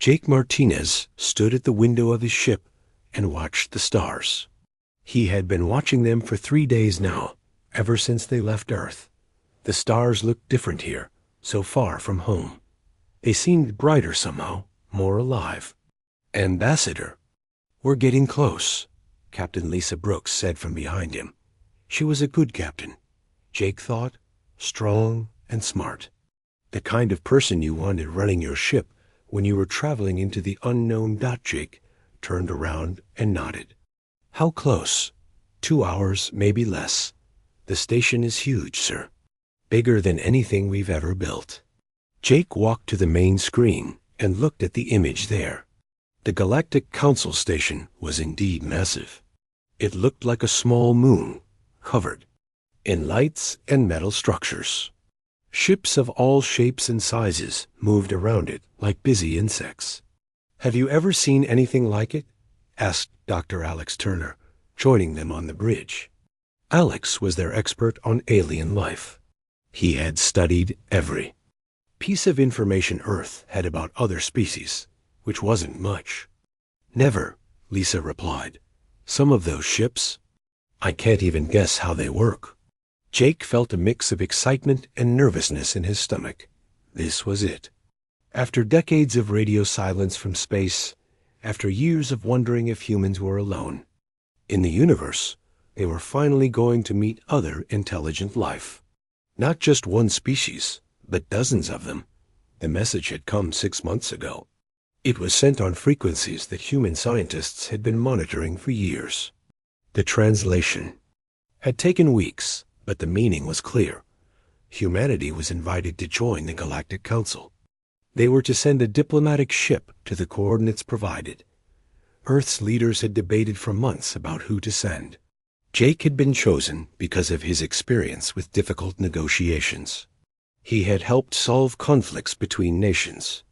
Jake Martinez stood at the window of his ship and watched the stars. He had been watching them for 3 days now, ever since they left Earth. The stars looked different here, so far from home. They seemed brighter somehow, more alive. "Ambassador, we're getting close," Captain Lisa Brooks said from behind him. She was a good captain, Jake thought, strong and smart. The kind of person you wanted running your ship when you were traveling into the unknown. Jake turned around and nodded. "How close?" "2 hours, maybe less. The station is huge, sir. Bigger than anything we've ever built." Jake walked to the main screen and looked at the image there. The Galactic Council station was indeed massive. It looked like a small moon, covered in lights and metal structures. Ships of all shapes and sizes moved around it like busy insects. "Have you ever seen anything like it?" asked Dr. Alex Turner, joining them on the bridge. Alex was their expert on alien life. He had studied every piece of information Earth had about other species, which wasn't much. "Never," Lisa replied. "Some of those ships, I can't even guess how they work." Jake felt a mix of excitement and nervousness in his stomach. This was it. After decades of radio silence from space, after years of wondering if humans were alone in the universe, they were finally going to meet other intelligent life. Not just one species, but dozens of them. The message had come 6 months ago. It was sent on frequencies that human scientists had been monitoring for years. The translation had taken weeks, but the meaning was clear. Humanity was invited to join the Galactic Council. They were to send a diplomatic ship to the coordinates provided. Earth's leaders had debated for months about who to send. Jake had been chosen because of his experience with difficult negotiations. He had helped solve conflicts between nations,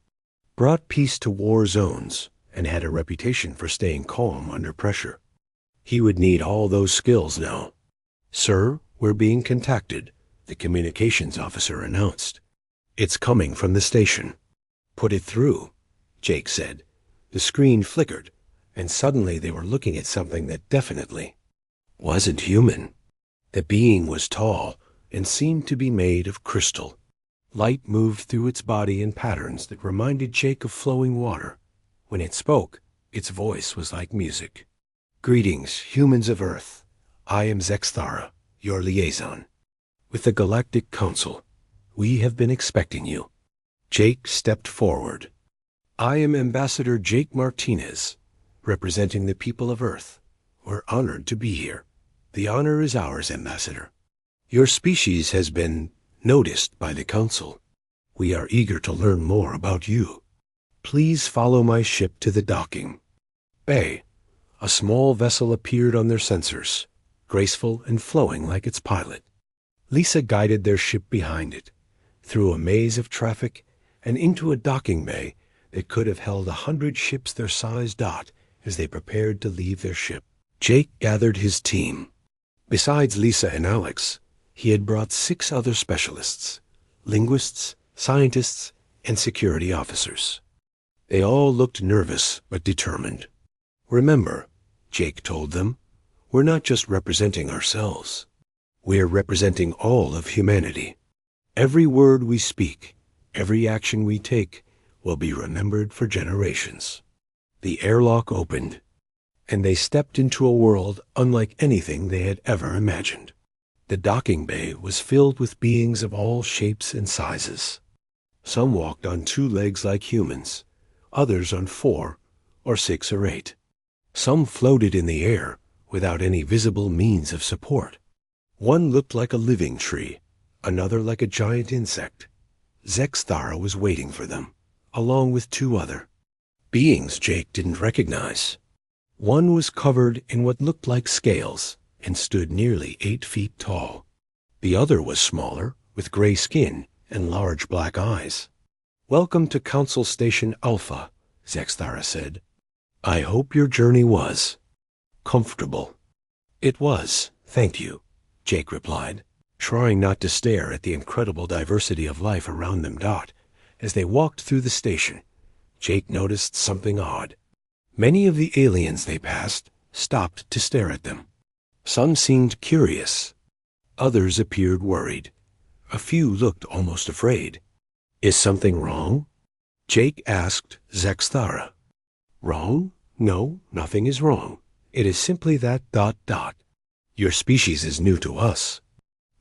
brought peace to war zones, and had a reputation for staying calm under pressure. He would need all those skills now. "Sir, we're being contacted," the communications officer announced. "It's coming from the station." "Put it through," Jake said. The screen flickered, and suddenly they were looking at something that definitely wasn't human. The being was tall and seemed to be made of crystal. Light moved through its body in patterns that reminded Jake of flowing water. When it spoke, its voice was like music. "Greetings, humans of Earth. I am Zexthara, your liaison with the Galactic Council. We have been expecting you." Jake stepped forward. "I am Ambassador Jake Martinez, representing the people of Earth. We're honored to be here." "The honor is ours, Ambassador. Your species has been noticed by the Council. We are eager to learn more about you. Please follow my ship to the docking bay." A small vessel appeared on their sensors, graceful and flowing like its pilot. Lisa guided their ship behind it, through a maze of traffic and into a docking bay that could have held 100 ships their size. As they prepared to leave their ship, Jake gathered his team. Besides Lisa and Alex, he had brought 6 other specialists, linguists, scientists, and security officers. They all looked nervous but determined. "Remember," Jake told them, "we're not just representing ourselves. We're representing all of humanity. Every word we speak, every action we take, will be remembered for generations." The airlock opened, and they stepped into a world unlike anything they had ever imagined. The docking bay was filled with beings of all shapes and sizes. Some walked on 2 legs like humans, others on 4 or 6 or 8. Some floated in the air without any visible means of support. One looked like a living tree, another like a giant insect. Zexthara was waiting for them, along with 2 other beings Jake didn't recognize. One was covered in what looked like scales and stood nearly 8 feet tall. The other was smaller, with gray skin and large black eyes. "Welcome to Council Station Alpha," Zexthara said. "I hope your journey was comfortable." "It was, thank you," Jake replied, trying not to stare at the incredible diversity of life around them. As they walked through the station, Jake noticed something odd. Many of the aliens they passed stopped to stare at them. Some seemed curious. Others appeared worried. A few looked almost afraid. "Is something wrong?" Jake asked Zexthara. "Wrong? No, nothing is wrong. It is simply that ... Your species is new to us.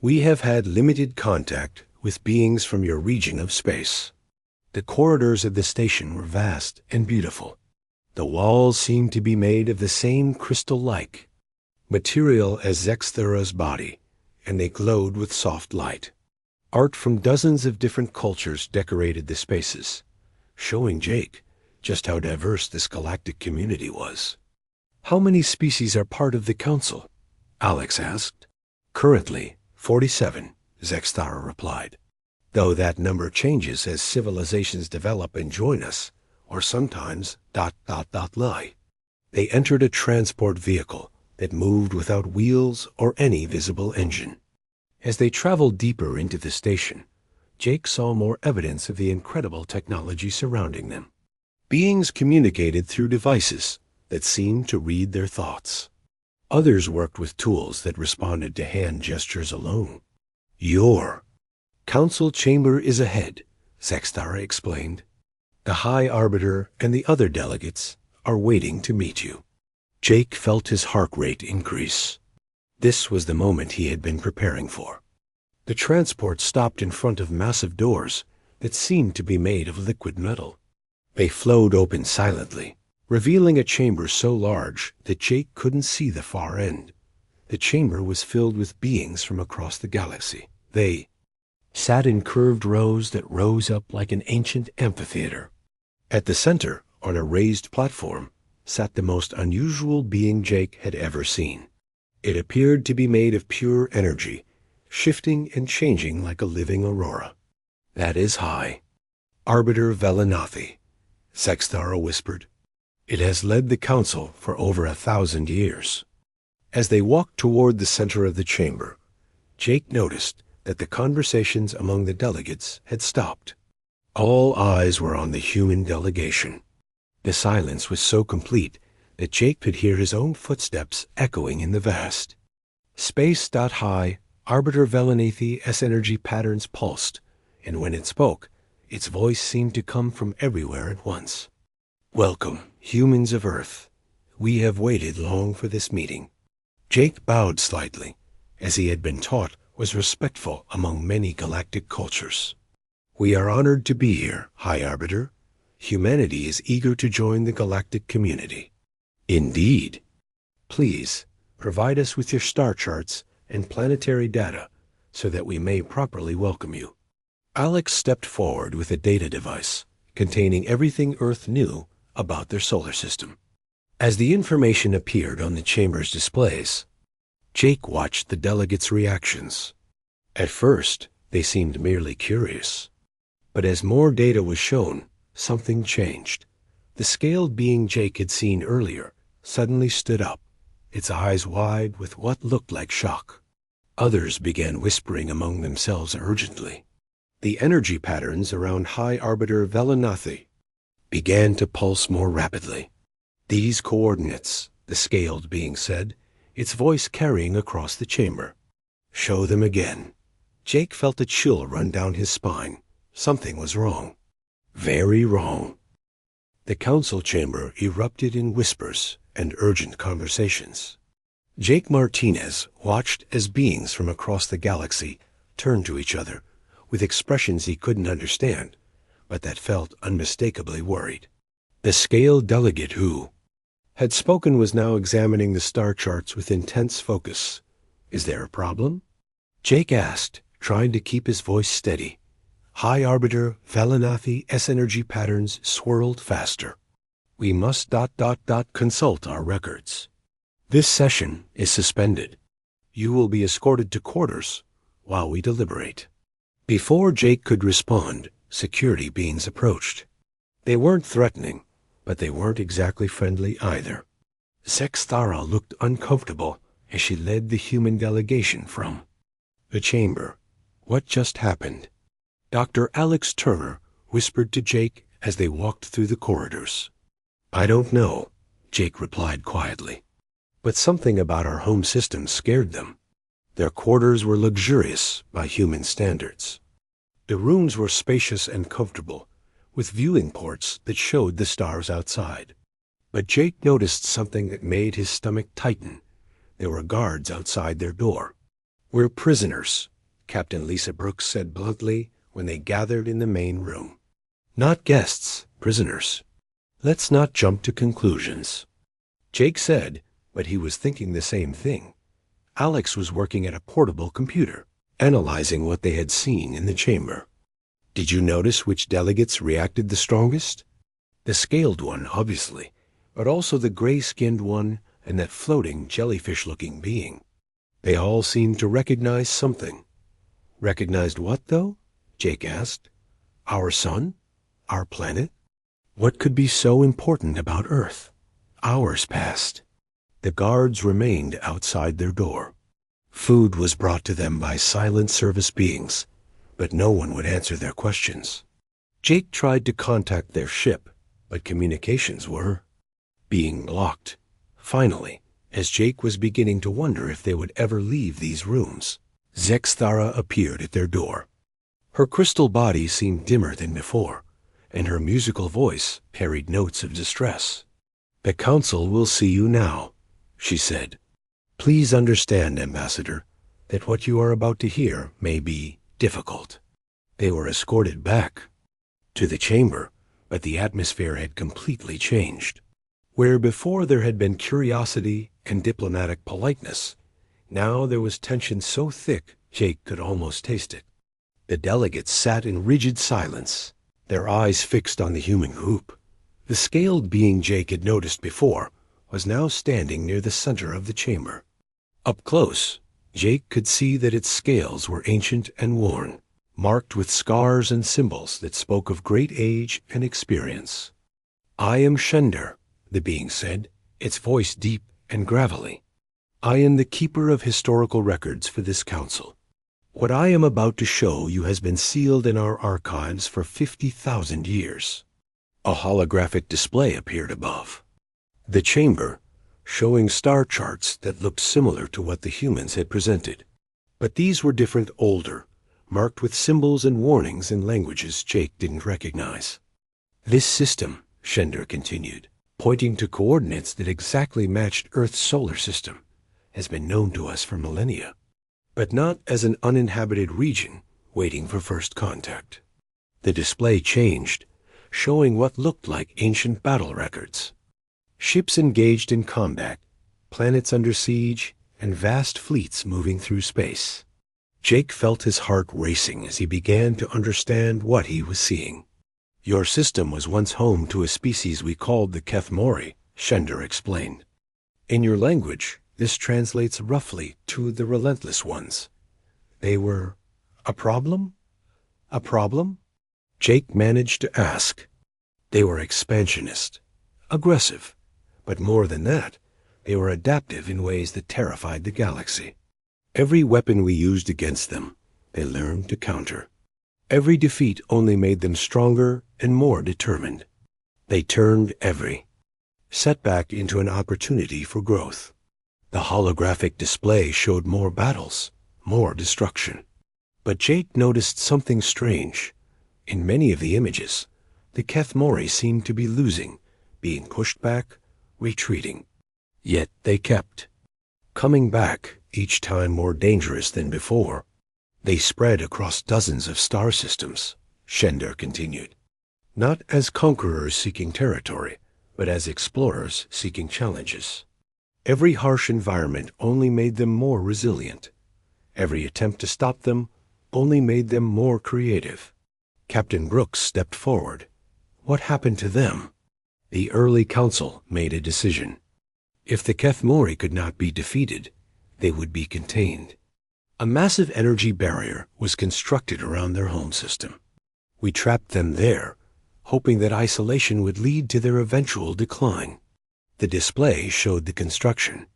We have had limited contact with beings from your region of space." The corridors of the station were vast and beautiful. The walls seemed to be made of the same crystal-like material as Zexthara's body, and they glowed with soft light. Art from dozens of different cultures decorated the spaces, showing Jake just how diverse this galactic community was. "How many species are part of the council?" Alex asked. "Currently, 47, Zexthara replied. "Though that number changes as civilizations develop and join us, or sometimes ... lie." They entered a transport vehicle that moved without wheels or any visible engine. As they traveled deeper into the station, Jake saw more evidence of the incredible technology surrounding them. Beings communicated through devices that seemed to read their thoughts. Others worked with tools that responded to hand gestures alone. "Your council chamber is ahead," Zexthara explained. "The High Arbiter and the other delegates are waiting to meet you." Jake felt his heart rate increase. This was the moment he had been preparing for. The transport stopped in front of massive doors that seemed to be made of liquid metal. They flowed open silently, revealing a chamber so large that Jake couldn't see the far end. The chamber was filled with beings from across the galaxy. They sat in curved rows that rose up like an ancient amphitheater. At the center, on a raised platform, sat the most unusual being Jake had ever seen. It appeared to be made of pure energy, shifting and changing like a living aurora. "That is High Arbiter Velanathi," Zexthara whispered. "It has led the council for over 1,000 years." As they walked toward the center of the chamber, Jake noticed that the conversations among the delegates had stopped. All eyes were on the human delegation. The silence was so complete that Jake could hear his own footsteps echoing in the vast. Space.High Arbiter Velanathi S-energy patterns pulsed, and when it spoke, its voice seemed to come from everywhere at once. "Welcome, humans of Earth. We have waited long for this meeting." Jake bowed slightly, as he had been taught was respectful among many galactic cultures. "We are honored to be here, High Arbiter. Humanity is eager to join the galactic community." "Indeed. Please, provide us with your star charts and planetary data so that we may properly welcome you." Alex stepped forward with a data device containing everything Earth knew about their solar system. As the information appeared on the chamber's displays, Jake watched the delegates' reactions. At first, they seemed merely curious. But as more data was shown, something changed. The scaled being Jake had seen earlier suddenly stood up, its eyes wide with what looked like shock. Others began whispering among themselves urgently. The energy patterns around High Arbiter Velanathi began to pulse more rapidly. "These coordinates," the scaled being said, its voice carrying across the chamber. "Show them again." Jake felt a chill run down his spine. Something was wrong. Very wrong. The council chamber erupted in whispers and urgent conversations. Jake Martinez watched as beings from across the galaxy turned to each other with expressions he couldn't understand, but that felt unmistakably worried. The scaled delegate who had spoken was now examining the star charts with intense focus. "Is there a problem?" Jake asked, trying to keep his voice steady. High Arbiter Velanathi S-energy patterns swirled faster. "We must ... consult our records. This session is suspended. You will be escorted to quarters while we deliberate." Before Jake could respond, security beings approached. They weren't threatening, but they weren't exactly friendly either. Zexthara looked uncomfortable as she led the human delegation from the chamber. "What just happened?" Dr. Alex Turner whispered to Jake as they walked through the corridors. "I don't know," Jake replied quietly. "But something about our home system scared them." Their quarters were luxurious by human standards. The rooms were spacious and comfortable, with viewing ports that showed the stars outside. But Jake noticed something that made his stomach tighten. There were guards outside their door. "We're prisoners," Captain Lisa Brooks said bluntly when they gathered in the main room. "Not guests, prisoners. Let's not jump to conclusions." Jake said, but he was thinking the same thing. Alex was working at a portable computer, analyzing what they had seen in the chamber. "Did you notice which delegates reacted the strongest?" "The scaled one, obviously, but also the gray-skinned one and that floating jellyfish-looking being. They all seemed to recognize something." "Recognized what, though?" Jake asked. "Our sun? Our planet? What could be so important about Earth?" Hours passed. The guards remained outside their door. Food was brought to them by silent service beings, but no one would answer their questions. Jake tried to contact their ship, but communications were being blocked. Finally, as Jake was beginning to wonder if they would ever leave these rooms, Zexthara appeared at their door. Her crystal body seemed dimmer than before, and her musical voice carried notes of distress. "The Council will see you now," she said. "Please understand, Ambassador, that what you are about to hear may be difficult." They were escorted back to the chamber, but the atmosphere had completely changed. Where before there had been curiosity and diplomatic politeness, now there was tension so thick Jake could almost taste it. The delegates sat in rigid silence, their eyes fixed on the human group. The scaled being Jake had noticed before was now standing near the center of the chamber. Up close, Jake could see that its scales were ancient and worn, marked with scars and symbols that spoke of great age and experience. "I am Shender," the being said, its voice deep and gravelly. "I am the keeper of historical records for this council. What I am about to show you has been sealed in our archives for 50,000 years. A holographic display appeared above the chamber, showing star charts that looked similar to what the humans had presented. But these were different, older, marked with symbols and warnings in languages Jake didn't recognize. "This system," Shender continued, pointing to coordinates that exactly matched Earth's solar system, "has been known to us for millennia, but not as an uninhabited region waiting for first contact." The display changed, showing what looked like ancient battle records. Ships engaged in combat, planets under siege, and vast fleets moving through space. Jake felt his heart racing as he began to understand what he was seeing. "Your system was once home to a species we called the Kethmori," Shender explained. "In your language, this translates roughly to the Relentless Ones. They were a problem? A problem?" Jake managed to ask. "They were expansionist, aggressive, but more than that, they were adaptive in ways that terrified the galaxy. Every weapon we used against them, they learned to counter. Every defeat only made them stronger and more determined. They turned every setback into an opportunity for growth." The holographic display showed more battles, more destruction. But Jake noticed something strange. In many of the images, the Kethmori seemed to be losing, being pushed back, retreating. Yet they kept coming back, each time more dangerous than before. "They spread across dozens of star systems," Shender continued. "Not as conquerors seeking territory, but as explorers seeking challenges. Every harsh environment only made them more resilient. Every attempt to stop them only made them more creative." Captain Brooks stepped forward. "What happened to them?" The early council made a decision. If the Kethmori could not be defeated, they would be contained. A massive energy barrier was constructed around their home system. We trapped them there, hoping that isolation would lead to their eventual decline. The display showed the construction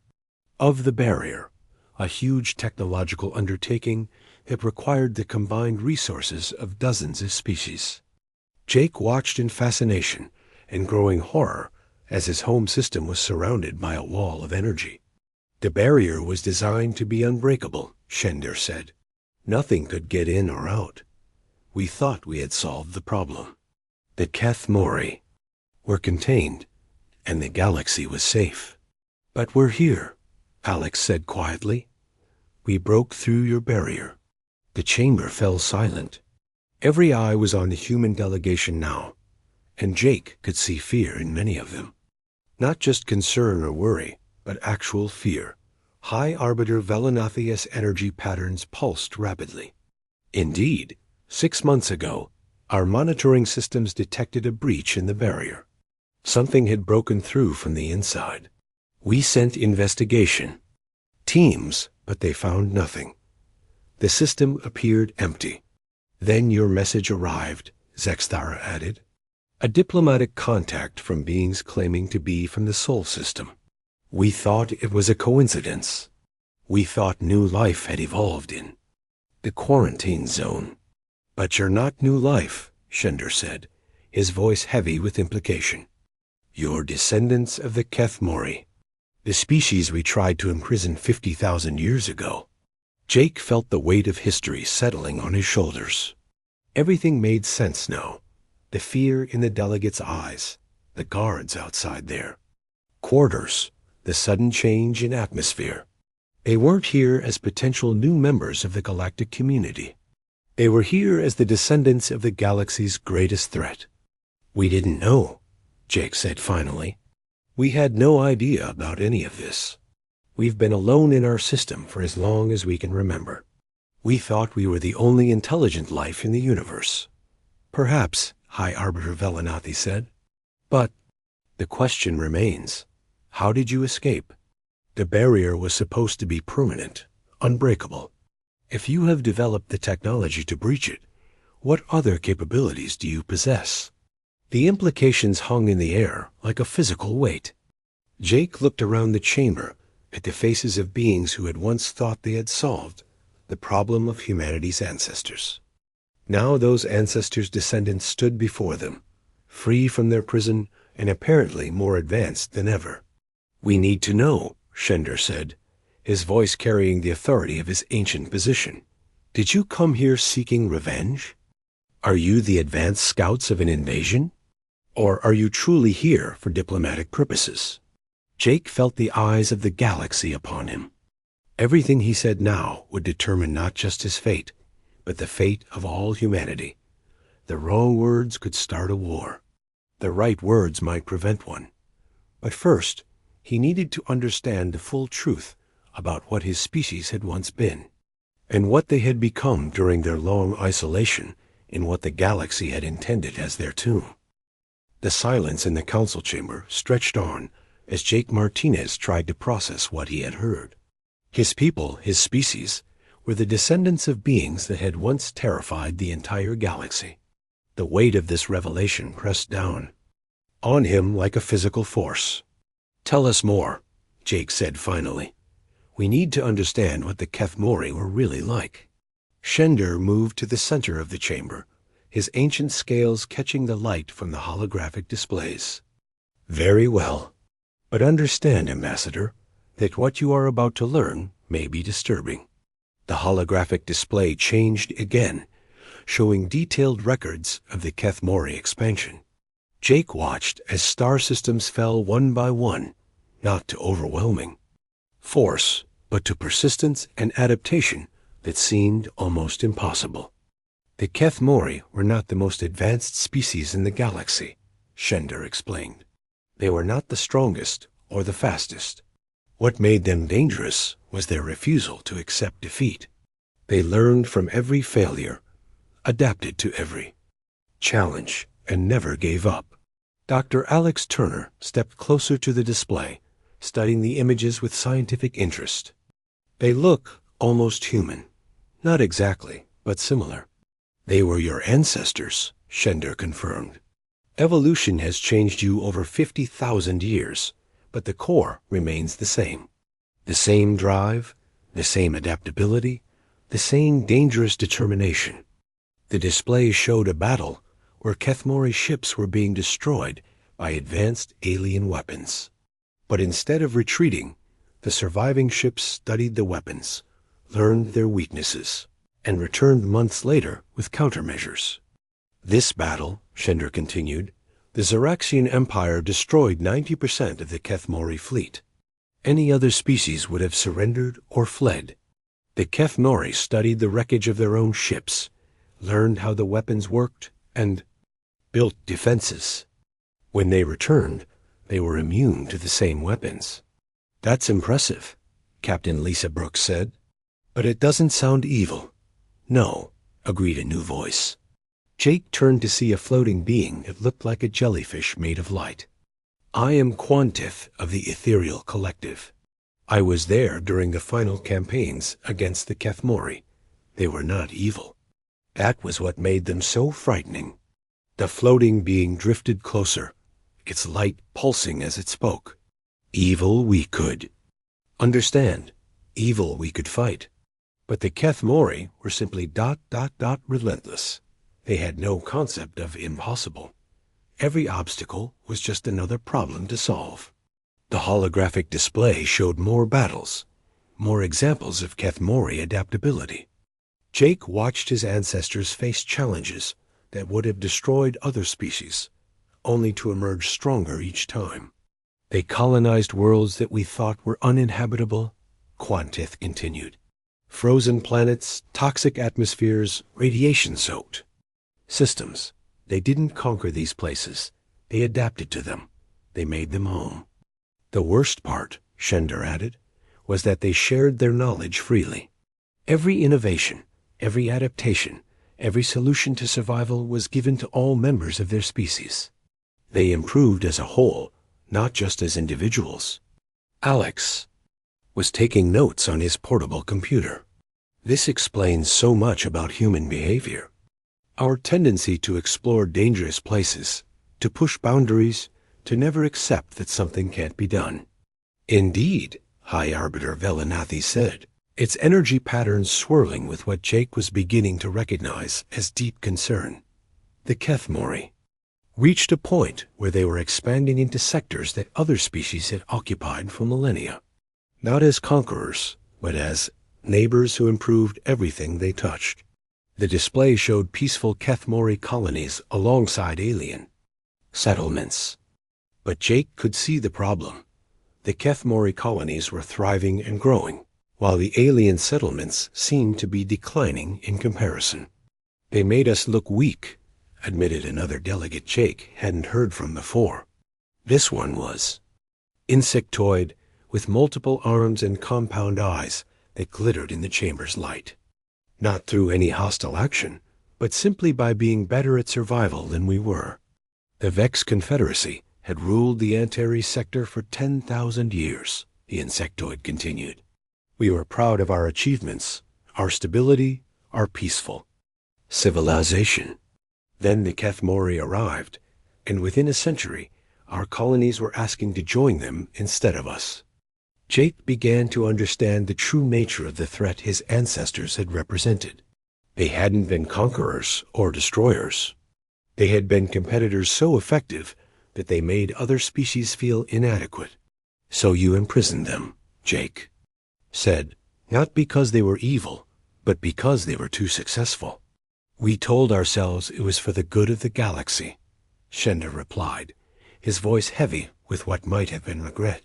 of the barrier, a huge technological undertaking that required the combined resources of dozens of species. Jake watched in fascination and growing horror as his home system was surrounded by a wall of energy. The barrier was designed to be unbreakable, Shender said. Nothing could get in or out. We thought we had solved the problem. The Keth Mori were contained, and the galaxy was safe. But we're here, Alex said quietly. We broke through your barrier. The chamber fell silent. Every eye was on the human delegation now, and Jake could see fear in many of them. Not just concern or worry, but actual fear. High Arbiter Velenathius energy patterns pulsed rapidly. Indeed, 6 months ago, our monitoring systems detected a breach in the barrier. Something had broken through from the inside. We sent investigation teams, but they found nothing. The system appeared empty. Then your message arrived, Zexthara added. A diplomatic contact from beings claiming to be from the Sol system. We thought it was a coincidence. We thought new life had evolved in the quarantine zone. But you're not new life, Shender said, his voice heavy with implication. You're descendants of the Keth Mori, the species we tried to imprison 50,000 years ago. Jake felt the weight of history settling on his shoulders. Everything made sense now. The fear in the delegates' eyes, the guards outside their quarters, the sudden change in atmosphere. They weren't here as potential new members of the galactic community. They were here as the descendants of the galaxy's greatest threat. We didn't know, Jake said finally. We had no idea about any of this. We've been alone in our system for as long as we can remember. We thought we were the only intelligent life in the universe. Perhaps, High Arbiter Velenathi said. But the question remains, how did you escape? The barrier was supposed to be permanent, unbreakable. If you have developed the technology to breach it, what other capabilities do you possess? The implications hung in the air like a physical weight. Jake looked around the chamber at the faces of beings who had once thought they had solved the problem of humanity's ancestors. Now those ancestors' descendants stood before them, free from their prison and apparently more advanced than ever. We need to know, Shender said, his voice carrying the authority of his ancient position. Did you come here seeking revenge? Are you the advanced scouts of an invasion? Or are you truly here for diplomatic purposes? Jake felt the eyes of the galaxy upon him. Everything he said now would determine not just his fate, but the fate of all humanity. The wrong words could start a war. The right words might prevent one. But first, he needed to understand the full truth about what his species had once been, and what they had become during their long isolation in what the galaxy had intended as their tomb. The silence in the council chamber stretched on as Jake Martinez tried to process what he had heard. His people, his species, were the descendants of beings that had once terrified the entire galaxy. The weight of this revelation pressed down on him like a physical force. Tell us more, Jake said finally. We need to understand what the Keth Mori were really like. Shender moved to the center of the chamber, his ancient scales catching the light from the holographic displays. Very well. But understand, Ambassador, that what you are about to learn may be disturbing. The holographic display changed again, showing detailed records of the Keth Mori expansion. Jake watched as star systems fell one by one, not to overwhelming force, but to persistence and adaptation that seemed almost impossible. The Keth Mori were not the most advanced species in the galaxy, Shender explained. They were not the strongest or the fastest. What made them dangerous was their refusal to accept defeat. They learned from every failure, adapted to every challenge, and never gave up. Dr. Alex Turner stepped closer to the display, studying the images with scientific interest. They look almost human. Not exactly, but similar. They were your ancestors, Shender confirmed. Evolution has changed you over 50,000 years, but the core remains the same. The same drive, the same adaptability, the same dangerous determination. The display showed a battle where Kethmori ships were being destroyed by advanced alien weapons. But instead of retreating, the surviving ships studied the weapons, learned their weaknesses, and returned months later with countermeasures. This battle, Shender continued, the Zeraxian Empire destroyed 90% of the Kethmori fleet. Any other species would have surrendered or fled. The Kethmori studied the wreckage of their own ships, learned how the weapons worked, and built defenses. When they returned, they were immune to the same weapons. "That's impressive," Captain Lisa Brooks said. "But it doesn't sound evil." "No," agreed a new voice. Jake turned to see a floating being that looked like a jellyfish made of light. "I am Quantith of the Ethereal Collective. I was there during the final campaigns against the Kethmori. They were not evil. That was what made them so frightening." The floating being drifted closer, its light pulsing as it spoke. "Evil we could understand. Evil we could fight. But the Kethmori were simply ... relentless. They had no concept of impossible. Every obstacle was just another problem to solve." The holographic display showed more battles, more examples of Kethmori adaptability. Jake watched his ancestors face challenges that would have destroyed other species, only to emerge stronger each time. "They colonized worlds that we thought were uninhabitable," Quantith continued. "Frozen planets, toxic atmospheres, radiation-soaked systems. They didn't conquer these places. They adapted to them. They made them home. The worst part," Shender added, "was that they shared their knowledge freely. Every innovation, every adaptation, every solution to survival was given to all members of their species. They improved as a whole, not just as individuals." Alex was taking notes on his portable computer. "This explains so much about human behavior. Our tendency to explore dangerous places, to push boundaries, to never accept that something can't be done." "Indeed," High Arbiter Velanathi said, its energy patterns swirling with what Jake was beginning to recognize as deep concern. "The Kethmori reached a point where they were expanding into sectors that other species had occupied for millennia. Not as conquerors, but as neighbors who improved everything they touched." The display showed peaceful Kethmori colonies alongside alien settlements. But Jake could see the problem. The Kethmori colonies were thriving and growing, while the alien settlements seemed to be declining in comparison. "They made us look weak," admitted another delegate Jake hadn't heard from before. This one was insectoid, with multiple arms and compound eyes that glittered in the chamber's light. "Not through any hostile action, but simply by being better at survival than we were. The Vex Confederacy had ruled the Anteri sector for 10,000 years, the insectoid continued. We were proud of our achievements, our stability, our peaceful civilization. Then the Kethmori arrived, and within a century, our colonies were asking to join them instead of us." Jake began to understand the true nature of the threat his ancestors had represented. They hadn't been conquerors or destroyers. They had been competitors so effective that they made other species feel inadequate. "So you imprisoned them," Jake said, "not because they were evil, but because they were too successful." "We told ourselves it was for the good of the galaxy," Shender replied, his voice heavy with what might have been regret.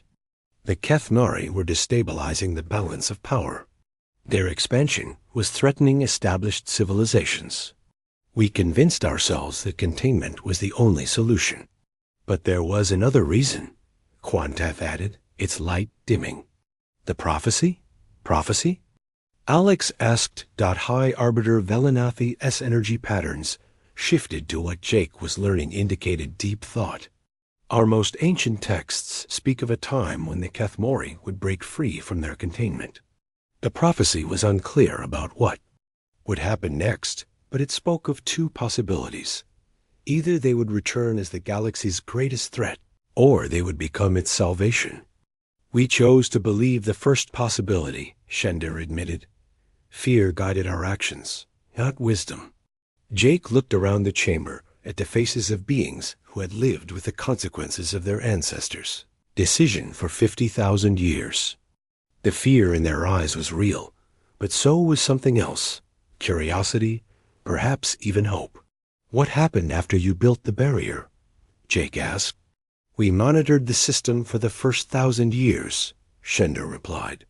The Kethmori were destabilizing the balance of power. Their expansion was threatening established civilizations. We convinced ourselves that containment was the only solution. But there was another reason, Quantith added, its light dimming. "The prophecy? Prophecy?" Alex asked. High Arbiter Velanathi's energy patterns shifted to what Jake was learning indicated deep thought. "Our most ancient texts speak of a time when the Kethmori would break free from their containment. The prophecy was unclear about what would happen next, but it spoke of two possibilities. Either they would return as the galaxy's greatest threat, or they would become its salvation. We chose to believe the first possibility," Shender admitted. "Fear guided our actions, not wisdom." Jake looked around the chamber, at the faces of beings who had lived with the consequences of their ancestors' decision for 50,000 years. The fear in their eyes was real, but so was something else: curiosity, perhaps even hope. "What happened after you built the barrier?" Jake asked. "We monitored the system for the first 1,000 years, Shender replied.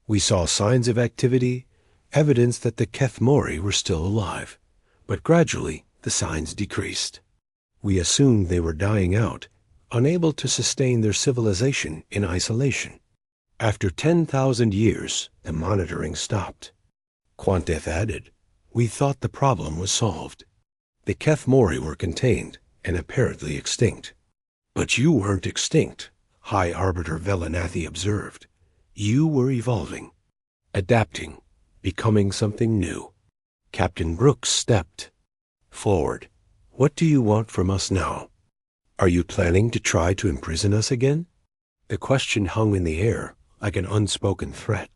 "We saw signs of activity, evidence that the Kethmori were still alive, but gradually the signs decreased. We assumed they were dying out, unable to sustain their civilization in isolation. After 10,000 years, the monitoring stopped." Quanteth added, "We thought the problem was solved. The Kethmori were contained and apparently extinct." "But you weren't extinct," High Arbiter Velanathi observed. "You were evolving, adapting, becoming something new." Captain Brooks stepped forward. "What do you want from us now? Are you planning to try to imprison us again?" The question hung in the air like an unspoken threat.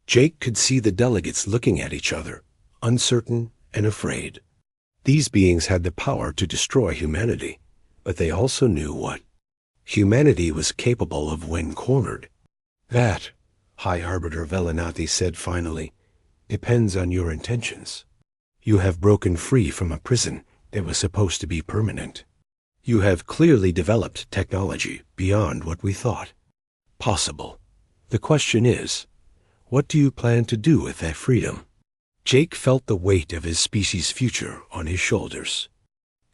Jake could see the delegates looking at each other, uncertain and afraid. These beings had the power to destroy humanity, but they also knew what humanity was capable of when cornered. "That," High Arbiter Velanathi said finally, "depends on your intentions. You have broken free from a prison that was supposed to be permanent. You have clearly developed technology beyond what we thought possible. The question is, what do you plan to do with that freedom?" Jake felt the weight of his species' future on his shoulders.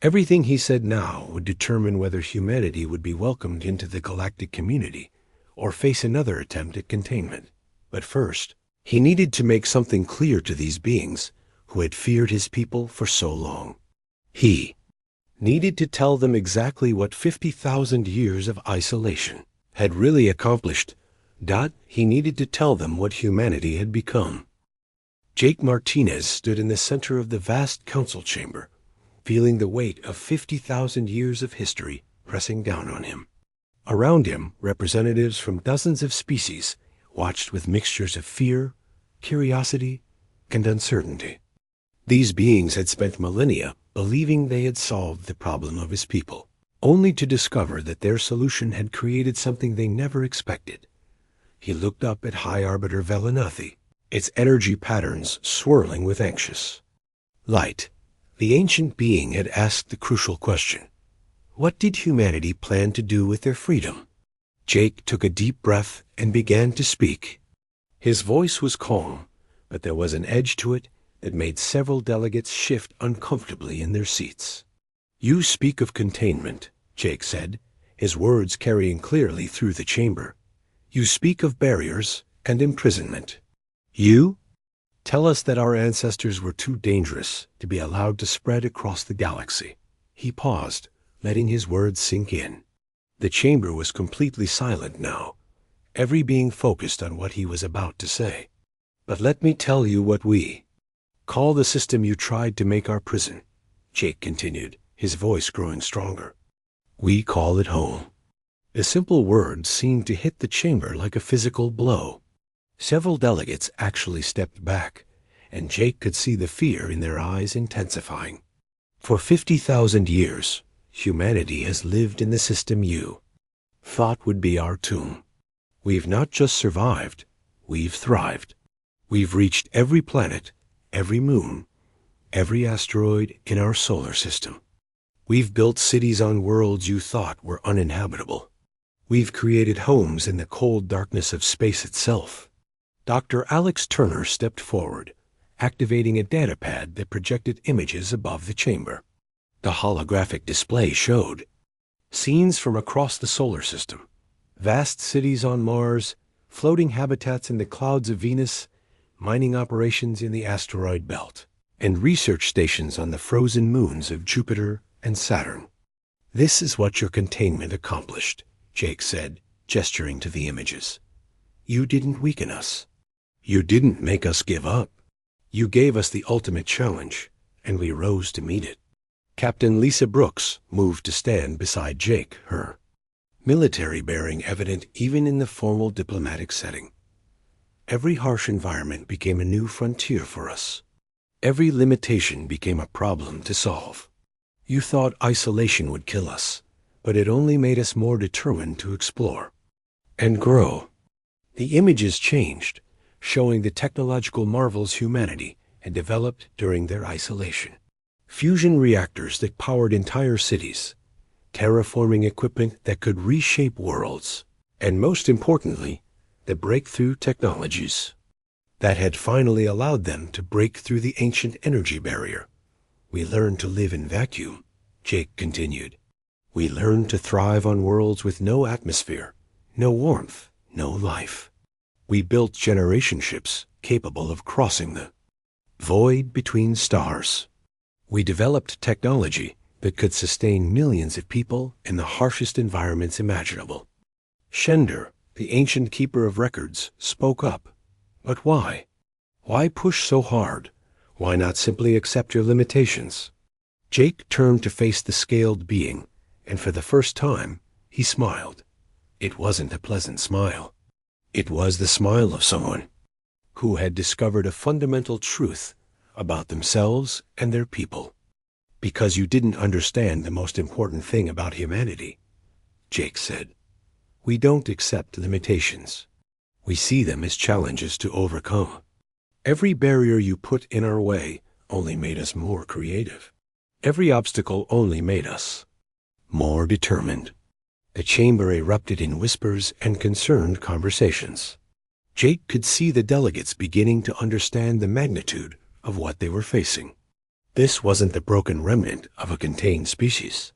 Everything he said now would determine whether humanity would be welcomed into the galactic community or face another attempt at containment. But first, he needed to make something clear to these beings who had feared his people for so long. He needed to tell them exactly what 50,000 years of isolation had really accomplished. He needed to tell them what humanity had become. Jake Martinez stood in the center of the vast council chamber, feeling the weight of 50,000 years of history pressing down on him. Around him, representatives from dozens of species watched with mixtures of fear, curiosity, and uncertainty. These beings had spent millennia believing they had solved the problem of his people, only to discover that their solution had created something they never expected. He looked up at High Arbiter Velanathi, its energy patterns swirling with anxious light. The ancient being had asked the crucial question: what did humanity plan to do with their freedom? Jake took a deep breath and began to speak. His voice was calm, but there was an edge to it that made several delegates shift uncomfortably in their seats. "You speak of containment," Jake said, his words carrying clearly through the chamber. "You speak of barriers and imprisonment. You tell us that our ancestors were too dangerous to be allowed to spread across the galaxy." He paused, letting his words sink in. The chamber was completely silent now, every being focused on what he was about to say. "But let me tell you what we call the system you tried to make our prison," Jake continued, his voice growing stronger. "We call it home." The simple word seemed to hit the chamber like a physical blow. Several delegates actually stepped back, and Jake could see the fear in their eyes intensifying. "For 50,000 years, humanity has lived in the system you thought would be our tomb. We've not just survived, we've thrived. We've reached every planet, every moon, every asteroid in our solar system. We've built cities on worlds you thought were uninhabitable. We've created homes in the cold darkness of space itself." Dr. Alex Turner stepped forward, activating a datapad that projected images above the chamber. The holographic display showed scenes from across the solar system: vast cities on Mars, floating habitats in the clouds of Venus, mining operations in the asteroid belt, and research stations on the frozen moons of Jupiter and Saturn. "This is what your containment accomplished," Jake said, gesturing to the images. "You didn't weaken us. You didn't make us give up. You gave us the ultimate challenge, and we rose to meet it." Captain Lisa Brooks moved to stand beside Jake, her military bearing evident even in the formal diplomatic setting. "Every harsh environment became a new frontier for us. Every limitation became a problem to solve. You thought isolation would kill us, but it only made us more determined to explore and grow. The images changed, showing the technological marvels humanity had developed during their isolation. Fusion reactors that powered entire cities, terraforming equipment that could reshape worlds, and most importantly, the breakthrough technologies that had finally allowed them to break through the ancient energy barrier. We learned to live in vacuum, Jake continued. We learned to thrive on worlds with no atmosphere, no warmth, no life. We built generation ships capable of crossing the void between stars. We developed technology that could sustain millions of people in the harshest environments imaginable. Shender, the ancient keeper of records, spoke up. But why? Why push so hard? Why not simply accept your limitations? Jake turned to face the scaled being, and for the first time, he smiled. It wasn't a pleasant smile. It was the smile of someone who had discovered a fundamental truth about themselves and their people. Because you didn't understand the most important thing about humanity, Jake said. We don't accept limitations. We see them as challenges to overcome. Every barrier you put in our way only made us more creative. Every obstacle only made us more determined. The chamber erupted in whispers and concerned conversations. Jake could see the delegates beginning to understand the magnitude of what they were facing. This wasn't the broken remnant of a contained species.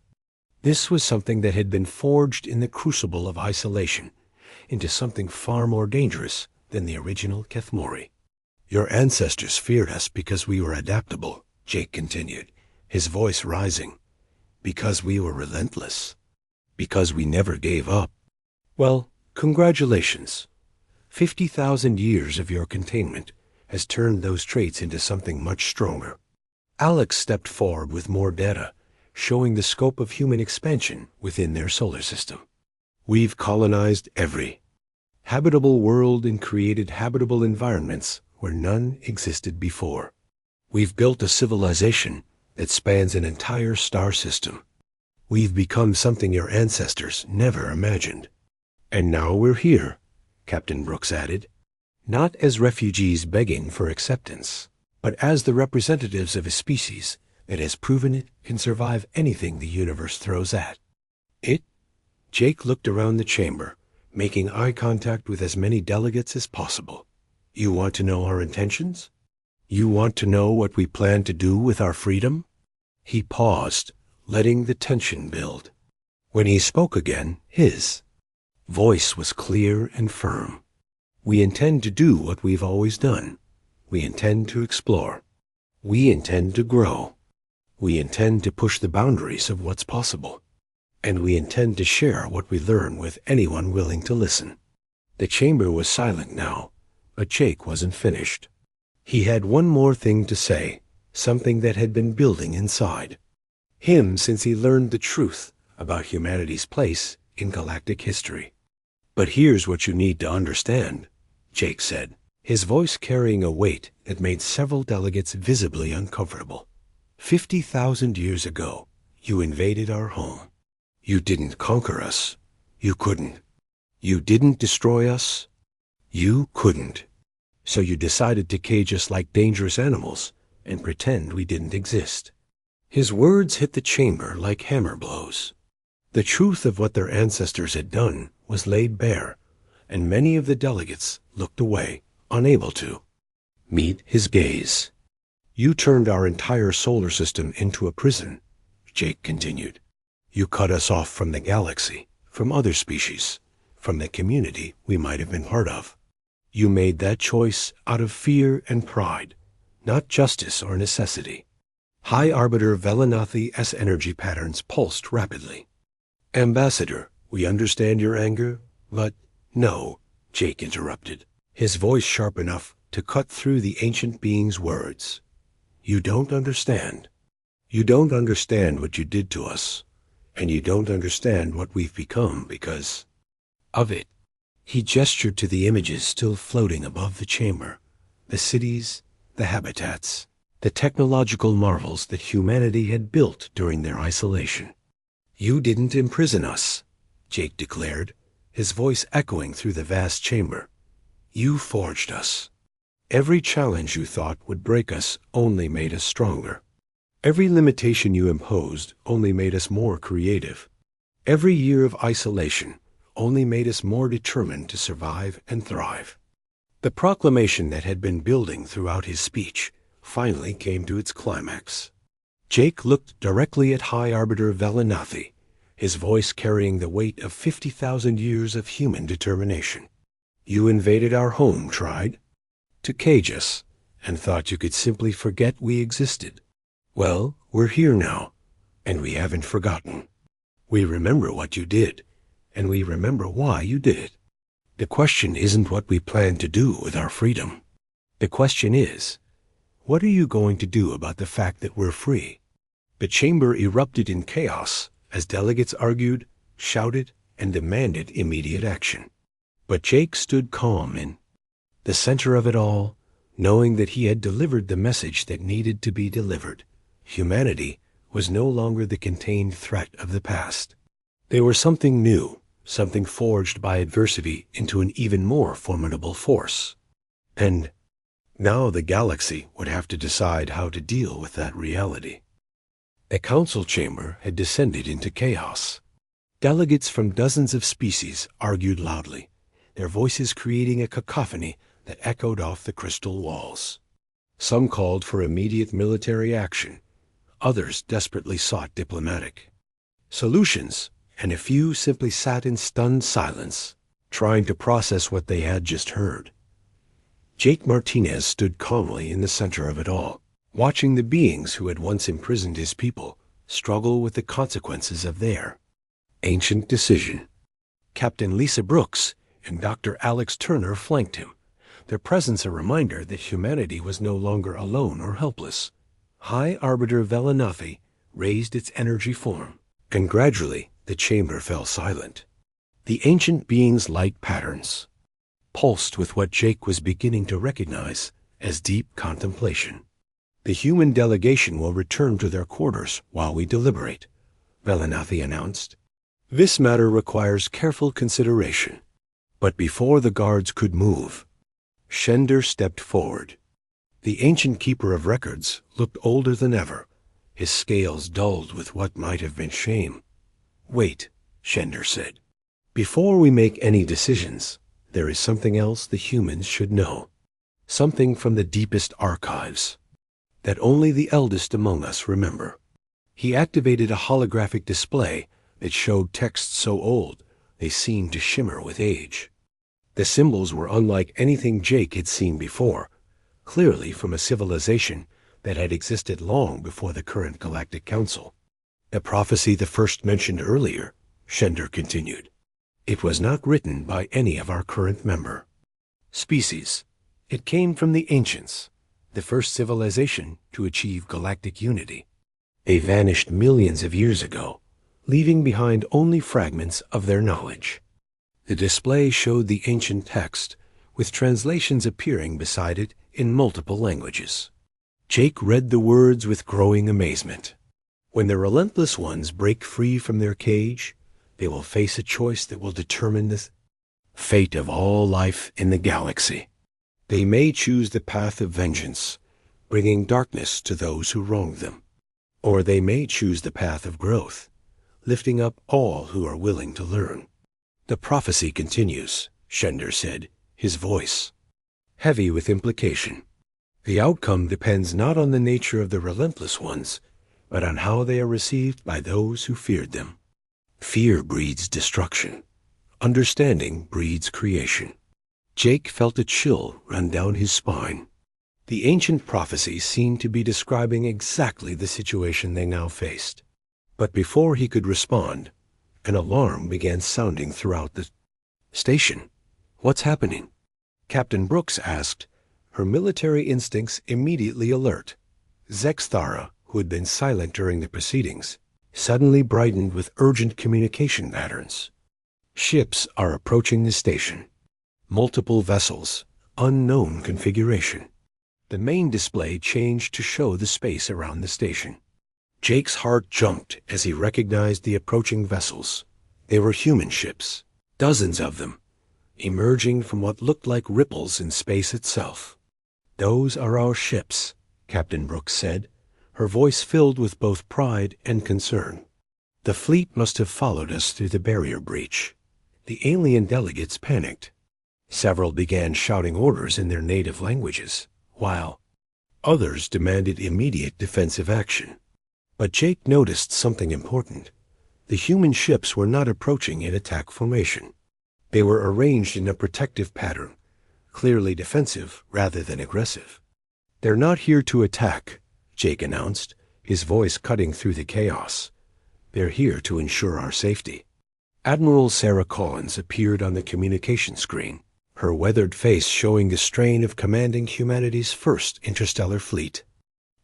This was something that had been forged in the crucible of isolation into something far more dangerous than the original Kethmori. Your ancestors feared us because we were adaptable, Jake continued, his voice rising. Because we were relentless. Because we never gave up. Well, congratulations. 50,000 years of your containment has turned those traits into something much stronger. Alex stepped forward with more data, showing the scope of human expansion within their solar system. We've colonized every habitable world and created habitable environments where none existed before. We've built a civilization that spans an entire star system. We've become something your ancestors never imagined. And now we're here, Captain Brooks added, not as refugees begging for acceptance, but as the representatives of a species that has proven it can survive anything the universe throws at it. Jake looked around the chamber, making eye contact with as many delegates as possible. You want to know our intentions? You want to know what we plan to do with our freedom? He paused, letting the tension build. When he spoke again, his voice was clear and firm. We intend to do what we've always done. We intend to explore. We intend to grow. We intend to push the boundaries of what's possible. And we intend to share what we learn with anyone willing to listen. The chamber was silent now, but Jake wasn't finished. He had one more thing to say, something that had been building inside him since he learned the truth about humanity's place in galactic history. But here's what you need to understand, Jake said, his voice carrying a weight that made several delegates visibly uncomfortable. 50,000 years ago, you invaded our home. You didn't conquer us. You couldn't. You didn't destroy us. You couldn't. So you decided to cage us like dangerous animals and pretend we didn't exist. His words hit the chamber like hammer blows. The truth of what their ancestors had done was laid bare, and many of the delegates looked away, unable to meet his gaze. You turned our entire solar system into a prison, Jake continued. You cut us off from the galaxy, from other species, from the community we might have been part of. You made that choice out of fear and pride, not justice or necessity. High Arbiter Velanathi's energy patterns pulsed rapidly. Ambassador, we understand your anger, but no, Jake interrupted, his voice sharp enough to cut through the ancient being's words. You don't understand. You don't understand what you did to us, and you don't understand what we've become because of it. He gestured to the images still floating above the chamber, the cities, the habitats. the technological marvels that humanity had built during their isolation. "You didn't imprison us," Jake declared, his voice echoing through the vast chamber. "You forged us. Every challenge you thought would break us only made us stronger. Every limitation you imposed only made us more creative. Every year of isolation only made us more determined to survive and thrive." The proclamation that had been building throughout his speech finally came to its climax. Jake looked directly at High Arbiter Velanathi, his voice carrying the weight of 50,000 years of human determination. "You invaded our home, tried to cage us, and thought you could simply forget we existed. Well, we're here now, and we haven't forgotten. We remember what you did, and we remember why you did it. The question isn't what we plan to do with our freedom. The question is, what are you going to do about the fact that we're free?" The chamber erupted in chaos as delegates argued, shouted, and demanded immediate action. But Jake stood calm in the center of it all, knowing that he had delivered the message that needed to be delivered. Humanity was no longer the contained threat of the past. They were something new, something forged by adversity into an even more formidable force. And now the galaxy would have to decide how to deal with that reality. The council chamber had descended into chaos. Delegates from dozens of species argued loudly, their voices creating a cacophony that echoed off the crystal walls. Some called for immediate military action. Others desperately sought diplomatic solutions, and a few simply sat in stunned silence, trying to process what they had just heard. Jake Martinez stood calmly in the center of it all, watching the beings who had once imprisoned his people struggle with the consequences of their ancient decision. Captain Lisa Brooks and Dr. Alex Turner flanked him, their presence a reminder that humanity was no longer alone or helpless. High Arbiter Velanathi raised its energy form, and gradually the chamber fell silent. The ancient being's light patterns pulsed with what Jake was beginning to recognize as deep contemplation. "The human delegation will return to their quarters while we deliberate," Velanathi announced. "This matter requires careful consideration." But before the guards could move, Shender stepped forward. The ancient keeper of records looked older than ever, his scales dulled with what might have been shame. "Wait," Shender said. "Before we make any decisions, there is something else the humans should know. Something from the deepest archives that only the eldest among us remember." He activated a holographic display that showed texts so old they seemed to shimmer with age. The symbols were unlike anything Jake had seen before, clearly from a civilization that had existed long before the current Galactic Council. "A prophecy the first mentioned earlier," Shender continued. "It was not written by any of our current member species. It came from the ancients, the first civilization to achieve galactic unity. They vanished millions of years ago, leaving behind only fragments of their knowledge." The display showed the ancient text, with translations appearing beside it in multiple languages. Jake read the words with growing amazement. "When the relentless ones break free from their cage, they will face a choice that will determine the fate of all life in the galaxy. They may choose the path of vengeance, bringing darkness to those who wronged them. Or they may choose the path of growth, lifting up all who are willing to learn." "The prophecy continues," Shender said, his voice heavy with implication. "The outcome depends not on the nature of the relentless ones, but on how they are received by those who feared them. Fear breeds destruction. Understanding breeds creation." Jake felt a chill run down his spine. The ancient prophecy seemed to be describing exactly the situation they now faced. But before he could respond, an alarm began sounding throughout the station. "What's happening?" Captain Brooks asked, her military instincts immediately alert. Zexthara, who had been silent during the proceedings, suddenly brightened with urgent communication patterns. "Ships are approaching the station. Multiple vessels, unknown configuration. The main display changed to show the space around the station. Jake's heart jumped as he recognized the approaching vessels. They were human ships, dozens of them, emerging from what looked like ripples in space itself. "Those are our ships," Captain Brooks said, her voice filled with both pride and concern. "The fleet must have followed us through the barrier breach." The alien delegates panicked. Several began shouting orders in their native languages, while others demanded immediate defensive action. But Jake noticed something important. The human ships were not approaching in attack formation. They were arranged in a protective pattern, clearly defensive rather than aggressive. "They're not here to attack," Jake announced, his voice cutting through the chaos. "They're here to ensure our safety." Admiral Sarah Collins appeared on the communication screen, her weathered face showing the strain of commanding humanity's first interstellar fleet.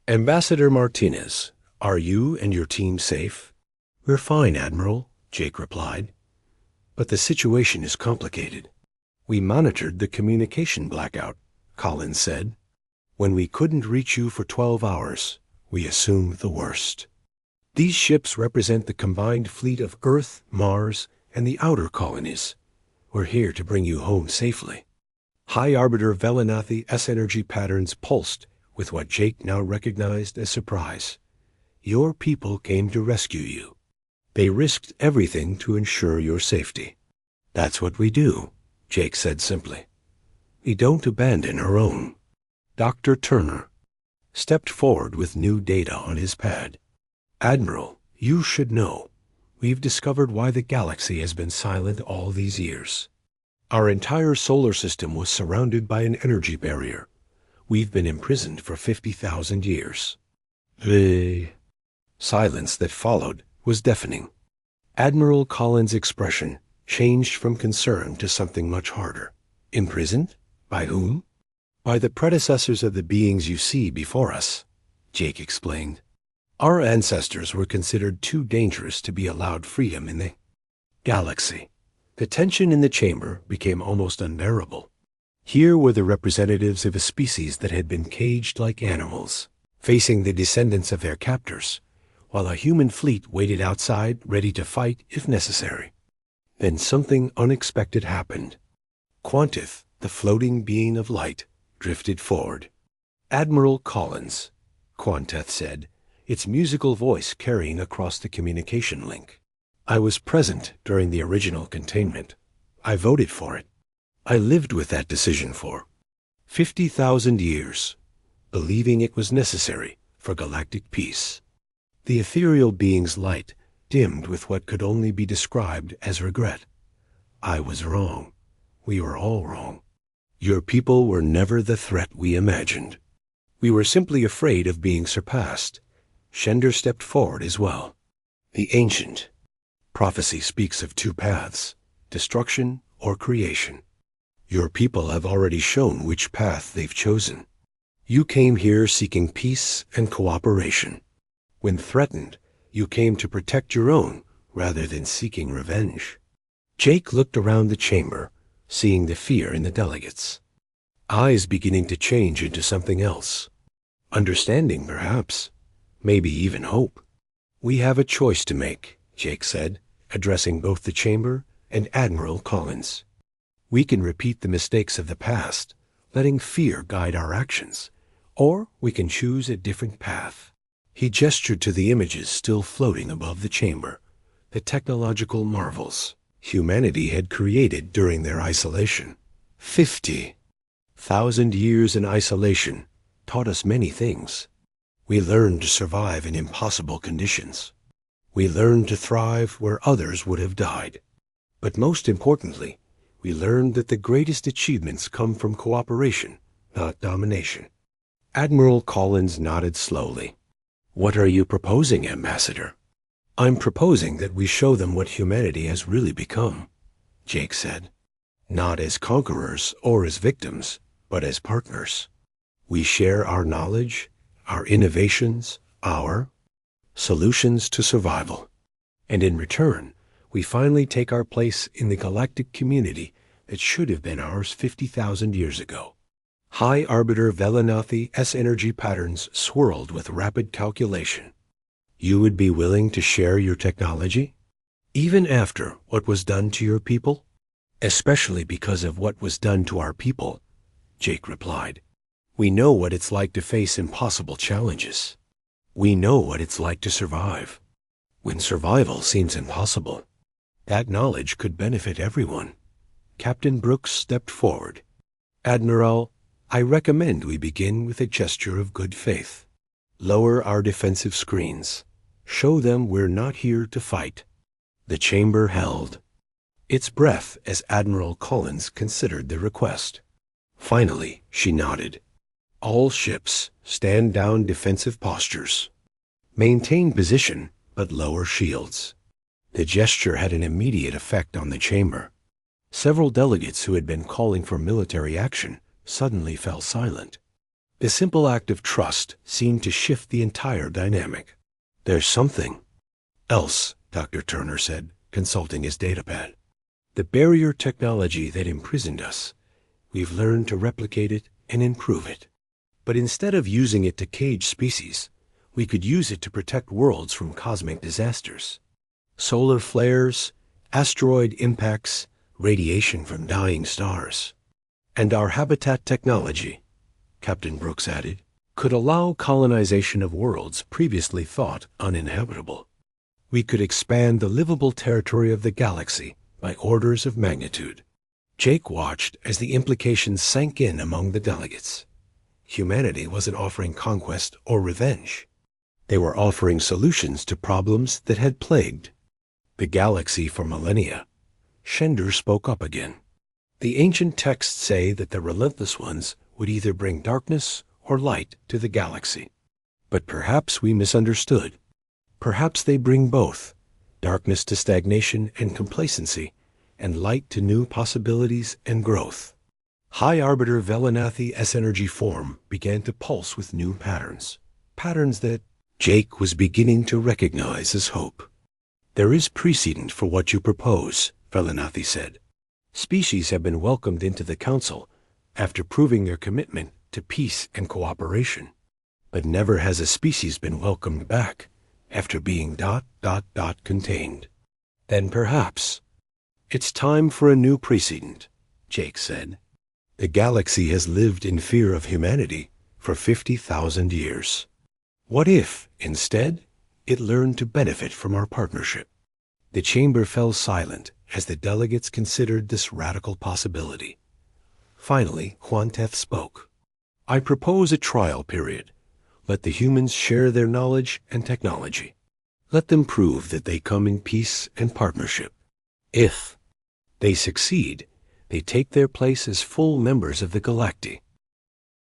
"Ambassador Martinez, are you and your team safe?" "We're fine, Admiral," Jake replied. "But the situation is complicated." "We monitored the communication blackout," Collins said. "When we couldn't reach you for 12 hours, we assumed the worst. These ships represent the combined fleet of Earth, Mars, and the outer colonies. We're here to bring you home safely." High Arbiter Velanathi S-energy patterns pulsed with what Jake now recognized as surprise. "Your people came to rescue you. They risked everything to ensure your safety." "That's what we do," Jake said simply. "We don't abandon our own." Dr. Turner stepped forward with new data on his pad. "Admiral, you should know. We've discovered why the galaxy has been silent all these years. Our entire solar system was surrounded by an energy barrier. We've been imprisoned for 50,000 years." The silence that followed was deafening. Admiral Collins' expression changed from concern to something much harder. "Imprisoned? By whom?" "By the predecessors of the beings you see before us," Jake explained. "Our ancestors were considered too dangerous to be allowed freedom in the galaxy." The tension in the chamber became almost unbearable. Here were the representatives of a species that had been caged like animals, facing the descendants of their captors, while a human fleet waited outside ready to fight if necessary. Then something unexpected happened. Quantith, the floating being of light, drifted forward. "Admiral Collins," Quantith said, its musical voice carrying across the communication link. "I was present during the original containment. I voted for it. I lived with that decision for 50,000 years, believing it was necessary for galactic peace." The ethereal being's light dimmed with what could only be described as regret. "I was wrong. We were all wrong. Your people were never the threat we imagined. We were simply afraid of being surpassed." Shender stepped forward as well. "The ancient prophecy speaks of two paths, destruction or creation. Your people have already shown which path they've chosen. You came here seeking peace and cooperation. When threatened, you came to protect your own rather than seeking revenge." Jake looked around the chamber, seeing the fear in the delegates. Eyes beginning to change into something else. Understanding, perhaps. Maybe even hope. "We have a choice to make," Jake said, addressing both the chamber and Admiral Collins. "We can repeat the mistakes of the past, letting fear guide our actions, or we can choose a different path." He gestured to the images still floating above the chamber, the technological marvels humanity had created during their isolation. 50,000 years in isolation taught us many things. We learned to survive in impossible conditions. We learned to thrive where others would have died. But most importantly, we learned that the greatest achievements come from cooperation, not domination. Admiral Collins nodded slowly. "What are you proposing, Ambassador?" "I'm proposing that we show them what humanity has really become," Jake said. "Not as conquerors or as victims, but as partners. We share our knowledge, our innovations, our solutions to survival. And in return, we finally take our place in the galactic community that should have been ours 50,000 years ago." High Arbiter Velanathi's energy patterns swirled with rapid calculation. You would be willing to share your technology? Even after what was done to your people? Especially because of what was done to our people, Jake replied. We know what it's like to face impossible challenges. We know what it's like to survive. When survival seems impossible, that knowledge could benefit everyone. Captain Brooks stepped forward. Admiral, I recommend we begin with a gesture of good faith. Lower our defensive screens. Show them we're not here to fight. The chamber held its breath as Admiral Collins considered the request. Finally, she nodded. All ships, stand down defensive postures. Maintain position, but lower shields. The gesture had an immediate effect on the chamber. Several delegates who had been calling for military action suddenly fell silent. The simple act of trust seemed to shift the entire dynamic. There's something else, Dr. Turner said, consulting his datapad. The barrier technology that imprisoned us. We've learned to replicate it and improve it. But instead of using it to cage species, we could use it to protect worlds from cosmic disasters. Solar flares, asteroid impacts, radiation from dying stars. And our habitat technology, Captain Brooks added, could allow colonization of worlds previously thought uninhabitable. We could expand the livable territory of the galaxy by orders of magnitude. Jake watched as the implications sank in among the delegates. Humanity wasn't offering conquest or revenge. They were offering solutions to problems that had plagued the galaxy for millennia. Shender spoke up again. The ancient texts say that the relentless ones would either bring darkness or light to the galaxy. But perhaps we misunderstood. Perhaps they bring both, darkness to stagnation and complacency, and light to new possibilities and growth. High Arbiter Velanathi's energy form began to pulse with new patterns that Jake was beginning to recognize as hope. There is precedent for what you propose, Velanathi said. Species have been welcomed into the Council after proving their commitment to peace and cooperation. But never has a species been welcomed back after being ... contained. Then perhaps it's time for a new precedent, Jake said. The galaxy has lived in fear of humanity for 50,000 years. What if, instead, it learned to benefit from our partnership? The chamber fell silent as the delegates considered this radical possibility. Finally, Juanteth spoke. I propose a trial period. Let the humans share their knowledge and technology. Let them prove that they come in peace and partnership. If they succeed, they take their place as full members of the Galactic.